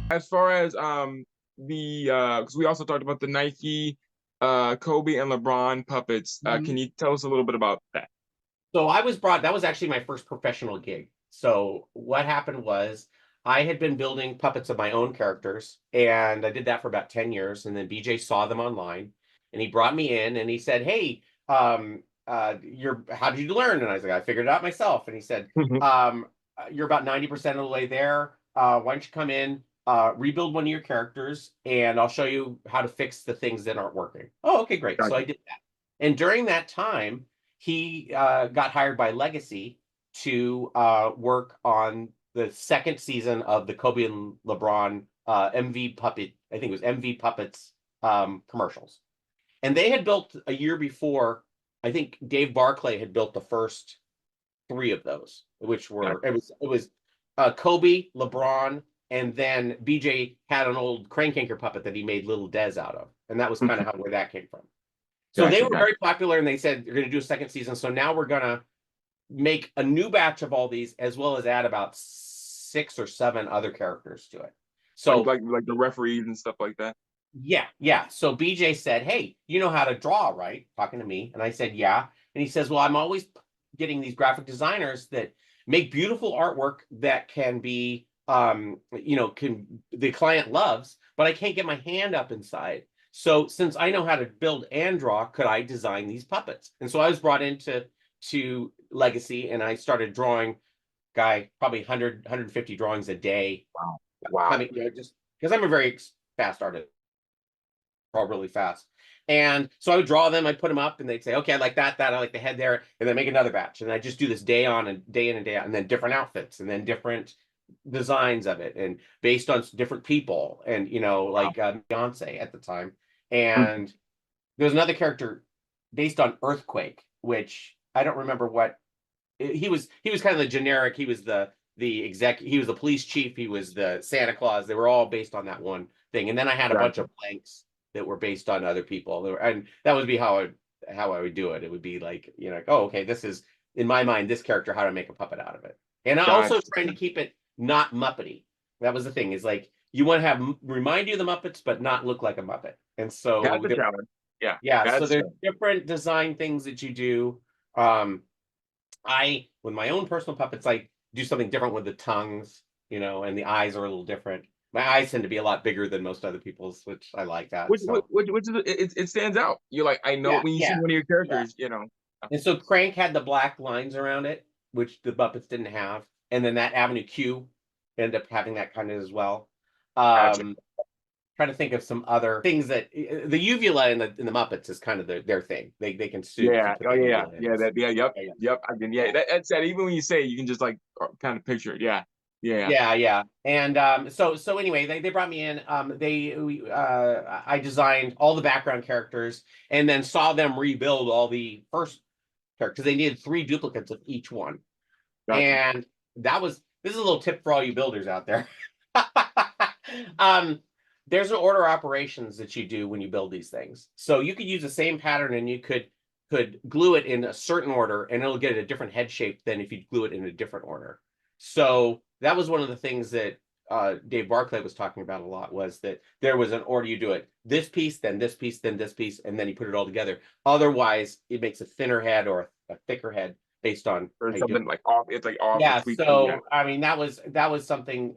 As far as the because we also talked about the Nike Kobe and LeBron puppets. Can Mhm. you tell us a little bit about that? So that was actually my first professional gig. So what happened was I had been building puppets of my own characters, and I did that for about 10 years. And then BJ saw them online and he brought me in and he said, "Hey, how did you learn?" And I was like, "I figured it out myself." And he said, "You're about 90% of the way there. Why don't you come in, rebuild one of your characters, and I'll show you how to fix the things that aren't working." Oh, okay, great. So I Gotcha. did that. And during that time, he got hired by Legacy to work on the second season of the Kobe and LeBron MV Puppet, I think it was MV Puppets commercials. And they had built a year before, I think Dave Barclay had built the first three of those, which were Gotcha. it was Kobe, LeBron, and then BJ had an old Crank Anchor puppet that he made Little Dez out of, and that was kind of how where that came from. So they Gotcha. were Gotcha. very popular, and they said they're going to do a second season. So now we're going to make a new batch of all these, as well as add about 6 or 7 other characters to it. Like So like the referees and stuff like that. yeah, yeah. So BJ said, "Hey, you know how to draw, right?" Talking to me, and I said, "Yeah." And he says, "Well, I'm always getting these graphic designers that make beautiful artwork that can be, can the client loves, but I can't get my hand up inside. So since I know how to build and draw, could I design these puppets?" And so I was brought into to Legacy, and I started drawing, guy, probably 100 drawings a day. Wow. I Wow. mean, just because I'm a very fast artist, draw really fast. And so I would draw them, I'd put them up, and they'd say, "Okay, I like that, I like the head there," and then make another batch. And I just do this day on and day in and day out, and then different outfits, and then different designs of it, and based on different people, and Wow. like Beyonce at the time. Mhm. And there's another character based on Earthquake, which I don't remember what he was kind of the generic. He was the exec. He was the police chief. He was the Santa Claus. They were all based on that one thing. And then I had a bunch Gotcha. of blanks that were based on other people. And that would be how I would do it. It would be like, oh, okay, this is in my mind this character, how to make a puppet out of it. And I also Gotcha. trying to keep it not Muppety. That was the thing. Is like you want to have remind you of the Muppets, but not look like a Muppet. And That's so a challenge. Yeah. yeah, so That's there's different design things that you do. Um, with my own personal puppets, I do something different with the tongues, and the eyes are a little different. My eyes tend to be a lot bigger than most other people's, which I like that. So which is it stands out. You're like, I know yeah, when you see yeah, one of your yeah. characters. And so Crank had the black lines around it, which the Muppets didn't have. And then that Avenue Q ended up having that kind of as well. Gotcha. Um, Trying to think of some other things that the uvula in the Muppets is kind of their thing. They can sue if you Yeah. put Oh the yeah. uvula in. Yeah. That. Yeah. Yep. Yeah, Yep. I can. Yeah. yeah. That's that. Even when you say it, you can just like kind of picture it. Yeah. Yeah. Yeah, yeah. And so anyway, they brought me in. I designed all the background characters and then saw them rebuild all the first characters. They needed 3 duplicates of each one. Gotcha. And this is a little tip for all you builders out there. um, there's an order of operations that you do when you build these things. So you could use the same pattern and you could glue it in a certain order and it'll get a different head shape than if you glue it in a different order. So that was one of the things that Dave Barclay was talking about a lot, was that there was an order. You do it this piece, then this piece, then this piece, and then you put it all together. Otherwise, it makes a thinner head or a thicker head based on Or how you do it. something like off. It's like off. It's Yeah, tweaked. Yeah. so I mean that was something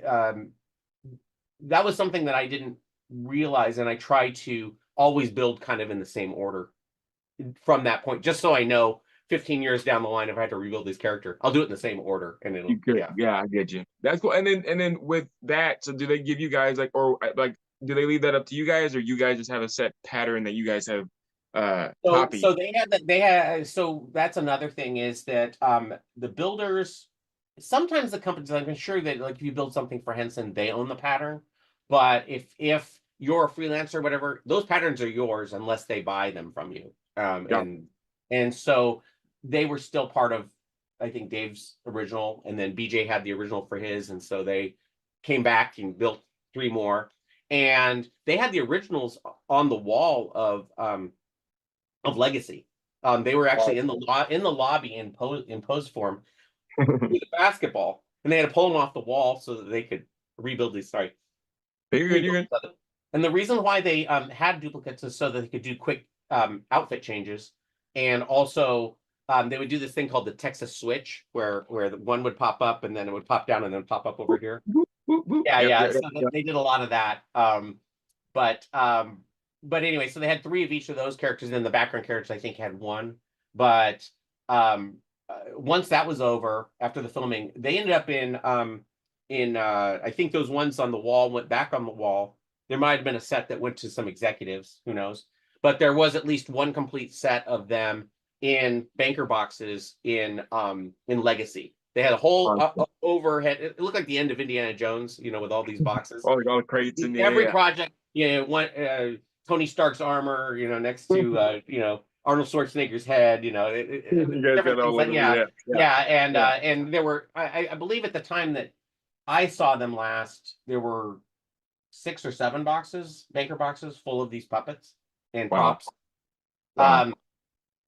that I didn't realize, and I try to always build kind of in the same order from that point, just so I know 15 years down the line, if I had to rebuild this character, I'll do it in the same order, and You it'll could. yeah. Yeah. I get you. That's cool. And then with that, so do they give you guys like, or like, do they leave that up to you guys, or you guys just have a set pattern that you guys have So copied? so so that's another thing, is that the builders, sometimes the companies, I'm sure that like if you build something for Henson, they own the pattern. But if you're a freelancer or whatever, those patterns are yours unless they buy them from you. Got And so they were still part of, I think, Dave's original, and then BJ had the original for his, and so they came back and built 3 more. And they had the originals on the wall of Legacy. They were actually in the lobby in pose form with a basketball, and they had to pull them off the wall so that they could rebuild these. Sorry. You're good. You're good. And the reason why they had duplicates is so that they could do quick outfit changes, and also they would do this thing called the Texas switch, where the one would pop up and then it would pop down and then pop up over here. Boop, boop, boop. Yeah, Yep, yeah. yep, So yep. they did a lot of that. But anyway, so they had 3 of each of those characters, and then the background characters I think had 1. But once that was over, after the filming, they ended up in I think those ones on the wall went back on the wall. There might have been a set that went to some executives, who knows? But there was at least one complete set of them in banker boxes in Legacy. They had a whole overhead. It looked like the end of Indiana Jones, with all these boxes. All the crates in the Every project, one Tony Stark's armor, next to Arnold Schwarzenegger's head, You guys got all over and there were, I believe at the time that I saw them last, there were 6 or 7 banker boxes full of these puppets and props. Wow.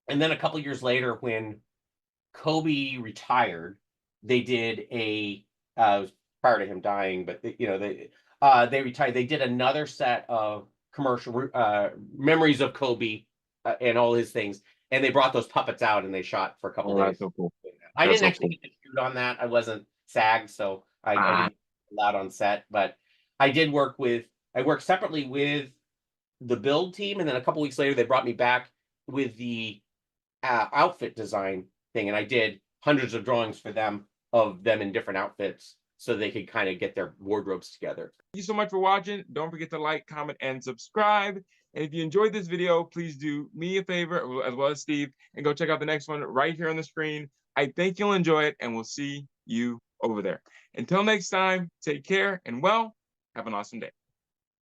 And then a couple years later, when Kobe retired, they did prior to him dying, but they retired. They did another set of commercial memories of Kobe and all his things, and they brought those puppets out and they shot for a couple days. That's so cool. I didn't actually get to shoot on that. I wasn't SAG, so I didn't get allowed on set. But I worked separately with the build team, and then a couple weeks later they brought me back with the outfit design thing, and I did hundreds of drawings for them of them in different outfits so they could kind of get their wardrobes together. Thank you so much for watching. Don't forget to like, comment, and subscribe. And if you enjoyed this video, please do me a favor, as well as Steve, and go check out the next one right here on the screen. I think you'll enjoy it, and we'll see you over there. Until next time, take care, and have an awesome day.